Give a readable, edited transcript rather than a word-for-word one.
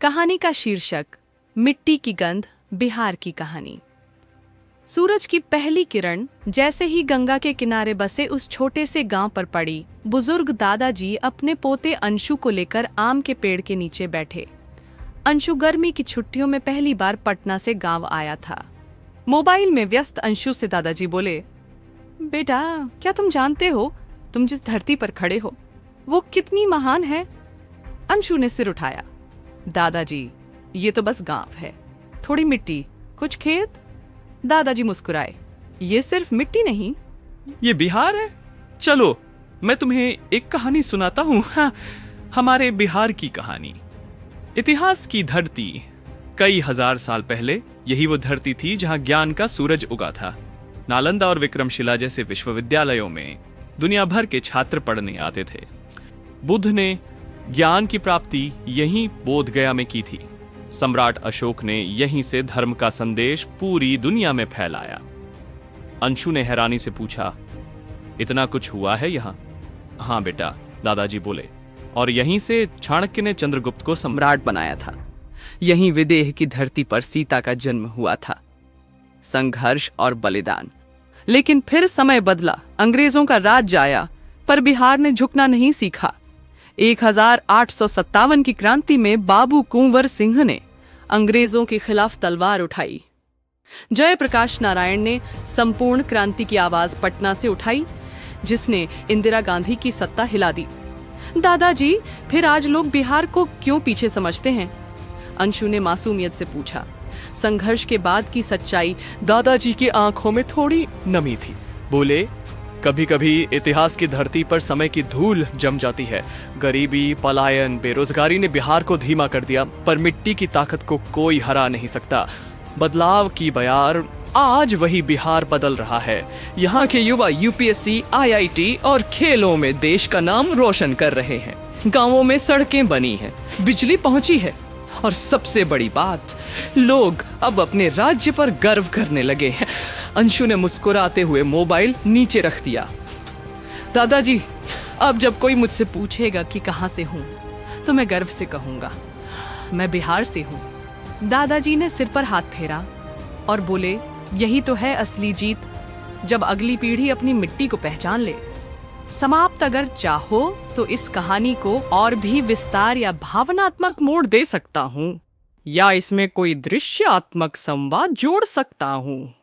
कहानी का शीर्षक मिट्टी की गंध, बिहार की कहानी। सूरज की पहली किरण जैसे ही गंगा के किनारे बसे उस छोटे से गांव पर पड़ी, बुजुर्ग दादाजी अपने पोते अंशु को लेकर आम के पेड़ के नीचे बैठे। अंशु गर्मी की छुट्टियों में पहली बार पटना से गांव आया था। मोबाइल में व्यस्त अंशु से दादाजी बोले, बेटा, क्या तुम जानते हो तुम जिस धरती पर खड़े हो वो कितनी महान है? अंशु ने सिर उठाया। दादाजी, ये तो बस गांव है, थोड़ी मिट्टी, कुछ खेत। दादाजी मुस्कुराए, ये सिर्फ मिट्टी नहीं, ये बिहार है। चलो मैं तुम्हें एक कहानी सुनाता हूँ। हाँ, हमारे बिहार की कहानी। इतिहास की धरती। कई हजार साल पहले यही वो धरती थी जहां ज्ञान का सूरज उगा था। नालंदा और विक्रमशिला जैसे विश्वविद्यालयों में दुनिया भर के छात्र पढ़ने आते थे। बुद्ध ने ज्ञान की प्राप्ति यहीं बोध गया में की थी। सम्राट अशोक ने यहीं से धर्म का संदेश पूरी दुनिया में फैलाया। अंशु ने हैरानी से पूछा, इतना कुछ हुआ है यहाँ? हाँ बेटा, दादाजी बोले, और यहीं से चाणक्य ने चंद्रगुप्त को सम्राट बनाया था। यहीं विदेह की धरती पर सीता का जन्म हुआ था। संघर्ष और बलिदान। लेकिन फिर समय बदला, अंग्रेजों का राज्य आया, पर बिहार ने झुकना नहीं सीखा। 1857 की क्रांति में बाबू कुंवर सिंह ने अंग्रेजों के खिलाफ तलवार उठाई। जयप्रकाश नारायण ने संपूर्ण क्रांति की आवाज पटना से उठाई, जिसने इंदिरा गांधी की सत्ता हिला दी। दादाजी, फिर आज लोग बिहार को क्यों पीछे समझते हैं? अंशु ने मासूमियत से पूछा। संघर्ष के बाद की सच्चाई दादाजी की आंखों में थोड़ी नमी थी। बोले, कभी कभी इतिहास की धरती पर समय की धूल जम जाती है। गरीबी, पलायन, बेरोजगारी ने बिहार को धीमा कर दिया, पर मिट्टी की ताकत को कोई हरा नहीं सकता। बदलाव की बयार आज वही बिहार बदल रहा है। यहाँ के युवा यूपीएससी, आईआईटी और खेलों में देश का नाम रोशन कर रहे हैं। गांवों में सड़कें बनी हैं, बिजली पहुंची है, और सबसे बड़ी बात, लोग अब अपने राज्य पर गर्व करने लगे हैं। अंशु ने मुस्कुराते हुए मोबाइल नीचे रख दिया। दादाजी, अब जब कोई मुझसे पूछेगा कि कहां से हूं, तो मैं गर्व से कहूंगा, मैं बिहार से हूं। दादाजी ने सिर पर हाथ फेरा और बोले, यही तो है असली जीत, जब अगली पीढ़ी अपनी मिट्टी को पहचान ले। समाप्त अगर चाहो तो इस कहानी को और भी विस्तार या भावनात्मक मोड़ दे सकता हूं, या इसमें कोई दृश्यात्मक संवाद जोड़ सकता हूं।